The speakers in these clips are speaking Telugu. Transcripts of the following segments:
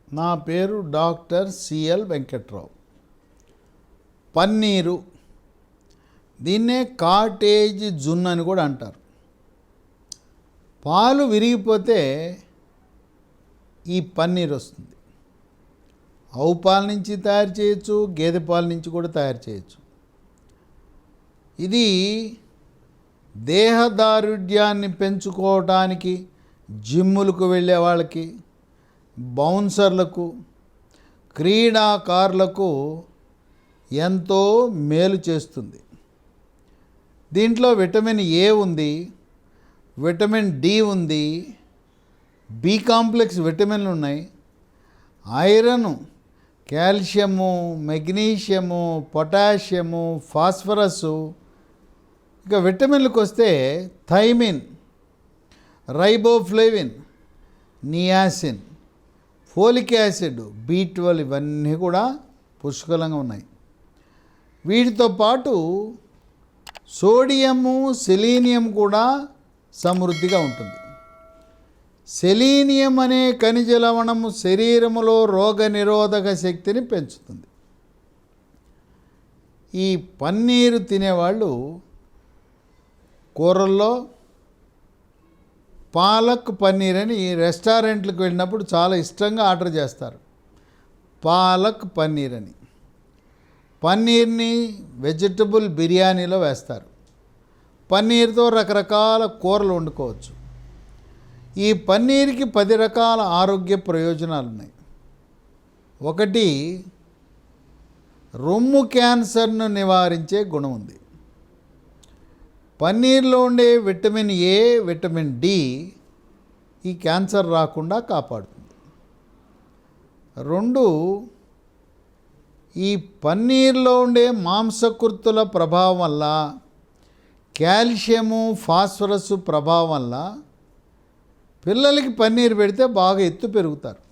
నా పేరు డాక్టర్ సిఎల్ వెంకట్ రావు. పన్నీరు, దీన్నే కాటేజ్ జున్ను అని కూడా అంటారు. పాలు విరిగిపోతే ఈ పన్నీర్ వస్తుంది. ఆవు పాల నుంచి తయారు చేయొచ్చు, గేదె పాల నుంచి కూడా తయారు చేయొచ్చు. ఇది దేహదారుఢ్యాన్ని పెంచుకోవటానికి జిమ్ములకు వెళ్ళే వాళ్ళకి, బౌన్సర్లకు, క్రీడాకారులకు ఎంతో మేలు చేస్తుంది. దీంట్లో విటమిన్ ఏ ఉంది, విటమిన్ డి ఉంది, బి కాంప్లెక్స్ విటమిన్లు ఉన్నాయి, iron, calcium, magnesium, potassium, phosphorus. ఇక విటమిన్లకు వస్తే thiamine, riboflavin, niacin, folic acid, B12 ఇవన్నీ కూడా పుష్కలంగా ఉన్నాయి. వీటితో పాటు సోడియము, సెలీనియం కూడా సమృద్ధిగా ఉంటుంది. సెలీనియం అనే ఖనిజ లవణము శరీరములో రోగ నిరోధక శక్తిని పెంచుతుంది. ఈ పన్నీరు తినేవాళ్ళు కూరల్లో పాలక్ పన్నీర్ అని రెస్టారెంట్లకు వెళ్ళినప్పుడు చాలా ఇష్టంగా ఆర్డర్ చేస్తారు. పాలక్ పన్నీర్ అని. పన్నీర్ని వెజిటబుల్ బిర్యానీలో వేస్తారు. పన్నీర్తో రకరకాల కూరలు వండుకోవచ్చు. ఈ పన్నీర్కి 10 రకాల ఆరోగ్య ప్రయోజనాలు ఉన్నాయి. ఒకటి, రొమ్ము క్యాన్సర్ను నివారించే గుణం ఉంది. పన్నీర్లో ఉండే విటమిన్ ఏ, విటమిన్ డి ఈ క్యాన్సర్ రాకుండా కాపాడుతుంది. 2, ఈ పన్నీర్లో ఉండే మాంసకృతుల ప్రభావం వల్ల, కాల్షియము, ఫాస్ఫరస్ ప్రభావం వల్ల పిల్లలకి పన్నీర్ పెడితే బాగా ఎత్తు పెరుగుతారు.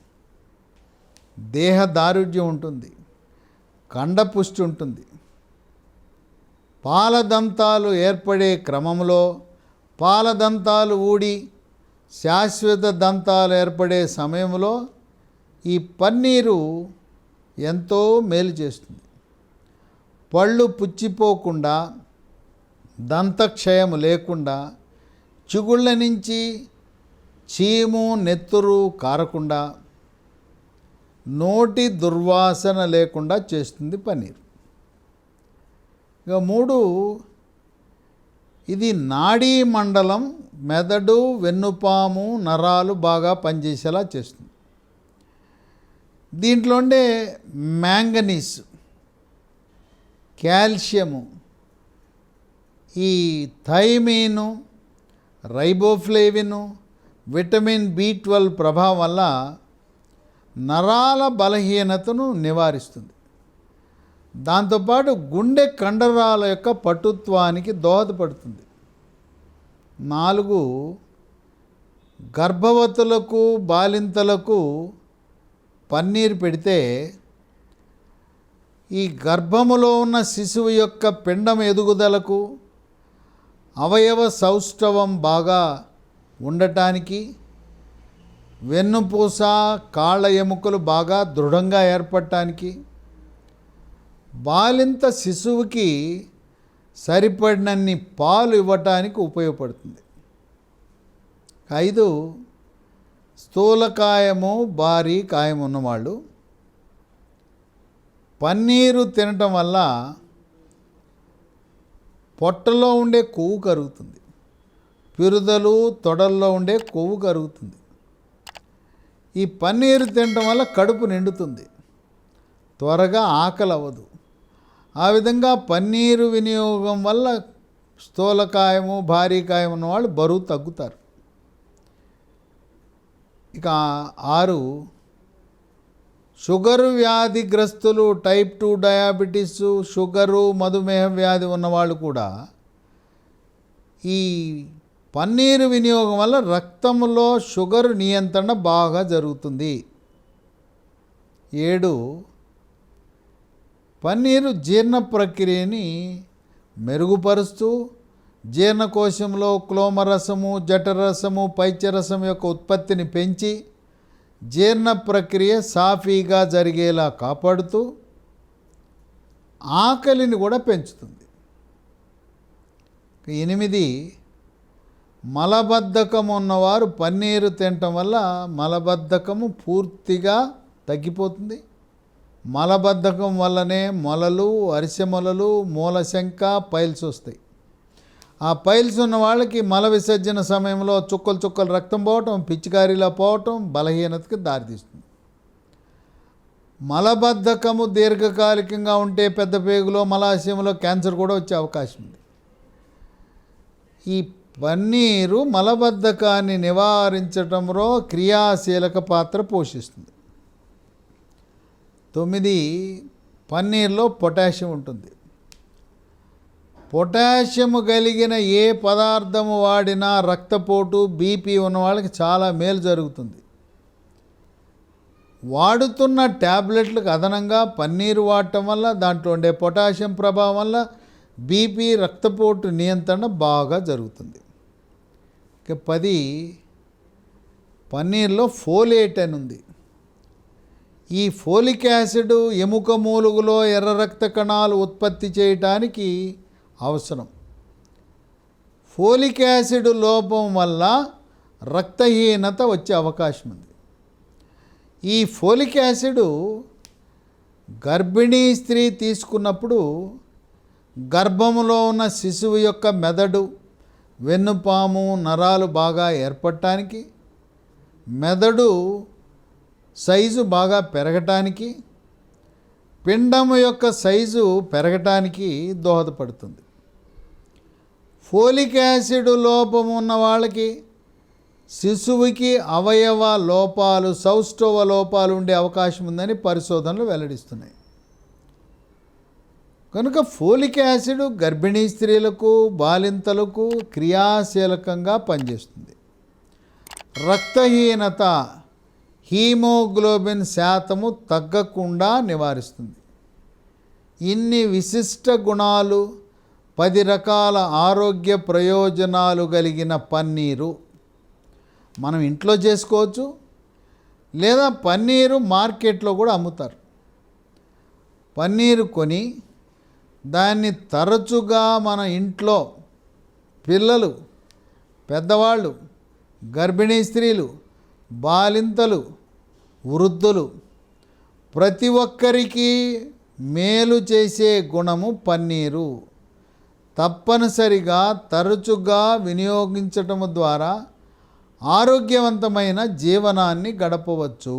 దేహ దారుఢ్యం ఉంటుంది, కండపుష్టి ఉంటుంది. పాలదంతాలు ఏర్పడే క్రమంలో పాలదంతాలు ఊడి శాశ్వత దంతాలు ఏర్పడే సమయంలో ఈ పన్నీరు ఎంతో మేలు చేస్తుంది. పళ్ళు పుచ్చిపోకుండా, దంతక్షయం లేకుండా, చిగుళ్ళ నుంచి చీము, నెత్తురు కారకుండా, నోటి దుర్వాసన లేకుండా చేస్తుంది పన్నీర్. ఇక 3, ఇది నాడీ మండలం, మెదడు, వెన్నుపాము, నరాలు బాగా పనిచేసేలా చేస్తుంది. దీంట్లో ఉండే మ్యాంగనీస్, కాల్షియము, ఈ థైమిను, రైబోఫ్లేవిను, విటమిన్ B12 ప్రభావం వల్ల నరాల బలహీనతను నివారిస్తుంది. దాంతోపాటు గుండె కండరాల యొక్క పటుత్వానికి దోహదపడుతుంది. 4, గర్భవతులకు, బాలింతలకు పన్నీర్ పెడితే ఈ గర్భములో ఉన్న శిశువు యొక్క పిండం ఎదుగుదలకు, అవయవ సౌష్ఠవం బాగా ఉండటానికి, వెన్నుపూస, కాళ్ళ ఎముకలు బాగా దృఢంగా ఏర్పడటానికి, బాలింత శిశువుకి సరిపడినన్ని పాలు ఇవ్వటానికి ఉపయోగపడుతుంది. 5, స్థూలకాయము, భారీ కాయం ఉన్నవాళ్ళు పన్నీరు తినటం వల్ల పొట్టలో ఉండే కొవ్వు కరుగుతుంది. పిరుదలు, తొడల్లో ఉండే కొవ్వు కరుగుతుంది. ఈ పన్నీరు తినటం వల్ల కడుపు నిండుతుంది, త్వరగా ఆకలి అవ్వదు. ఆ విధంగా పన్నీరు వినియోగం వల్ల స్థూలకాయము, భారీ కాయం ఉన్నవాళ్ళు బరువు తగ్గుతారు. ఇక 6, షుగరు వ్యాధిగ్రస్తులు, టైప్ 2 డయాబెటీస్, షుగరు, మధుమేహ వ్యాధి ఉన్నవాళ్ళు కూడా ఈ పన్నీరు వినియోగం వల్ల రక్తంలో షుగర్ నియంత్రణ బాగా జరుగుతుంది. 7, పన్నీరు జీర్ణ ప్రక్రియని మెరుగుపరుస్తూ జీర్ణకోశంలో క్లోమరసము, జఠరసము, పైత్యరసం యొక్క ఉత్పత్తిని పెంచి జీర్ణ ప్రక్రియ సాఫీగా జరిగేలా కాపాడుతూ ఆకలిని కూడా పెంచుతుంది. 8, మలబద్ధకం ఉన్నవారు పన్నీరు తినటం వల్ల మలబద్ధకము పూర్తిగా తగ్గిపోతుంది. మలబద్ధకం వల్లనే మొలలు, అరిసెమొలలు, మూలశంక, పైల్స్ వస్తాయి. ఆ పైల్స్ ఉన్న వాళ్ళకి మల విసర్జన సమయంలో చుక్కలు చుక్కలు రక్తం పోవటం, పిచ్చికారిలా పోవటం బలహీనతకి దారితీస్తుంది. మలబద్ధకము దీర్ఘకాలికంగా ఉంటే పెద్ద పేగులో, మలాశయంలో క్యాన్సర్ కూడా వచ్చే అవకాశం ఉంది. ఈ పన్నీరు మలబద్ధకాన్ని నివారించడంలో క్రియాశీలక పాత్ర పోషిస్తుంది. 9, పన్నీర్లో పొటాషియం ఉంటుంది. పొటాషియం కలిగిన ఏ పదార్థము వాడినా రక్తపోటు, బీపీ ఉన్న వాళ్ళకి చాలా మేలు జరుగుతుంది. వాడుతున్న ట్యాబ్లెట్లకు అదనంగా పన్నీరు వాడటం వల్ల, దాంట్లో ఉండే పొటాషియం ప్రభావం వల్ల బీపీ, రక్తపోటు నియంత్రణ బాగా జరుగుతుంది. ఇక 10, పన్నీర్లో ఫోలేట్ అని ఉంది. ఈ ఫోలిక్ యాసిడ్ ఎముక మూలుగులో ఎర్ర రక్త కణాలు ఉత్పత్తి చేయటానికి అవసరం. ఫోలిక్ యాసిడ్ లోపం వల్ల రక్తహీనత వచ్చే అవకాశం ఉంది. ఈ ఫోలిక్ యాసిడ్ గర్భిణీ స్త్రీ తీసుకున్నప్పుడు గర్భంలో ఉన్న శిశువు యొక్క మెదడు, వెన్నుపాము, నరాలు బాగా ఏర్పడటానికి, మెదడు సైజు బాగా పెరగటానికి, పిండము యొక్క సైజు పెరగటానికి దోహదపడుతుంది. ఫోలిక్ యాసిడ్ లోపం ఉన్న వాళ్ళకి శిశువుకి అవయవ లోపాలు, సౌష్ఠవ లోపాలు ఉండే అవకాశం ఉందని పరిశోధనలు వెల్లడిస్తున్నాయి. కనుక ఫోలిక్ యాసిడ్ గర్భిణీ స్త్రీలకు, బాలింతలకు క్రియాశీలకంగా పనిచేస్తుంది. రక్తహీనత, హీమోగ్లోబిన్ శాతము తగ్గకుండా నివారిస్తుంది. ఇన్ని విశిష్ట గుణాలు, 10 రకాల ఆరోగ్య ప్రయోజనాలు కలిగిన పన్నీరు మనం ఇంట్లో చేసుకోవచ్చు, లేదా పన్నీరు మార్కెట్లో కూడా అమ్ముతారు. పన్నీరు కొని దాన్ని తరచుగా మన ఇంట్లో పిల్లలు, పెద్దవాళ్ళు, గర్భిణీ స్త్రీలు, బాలింతలు, వృద్ధులు ప్రతి ఒక్కరికి మేలు చేసే గుణము పన్నీరు. తప్పనిసరిగా తరచుగా వినియోగించటము ద్వారా ఆరోగ్యవంతమైన జీవనాన్ని గడపవచ్చు.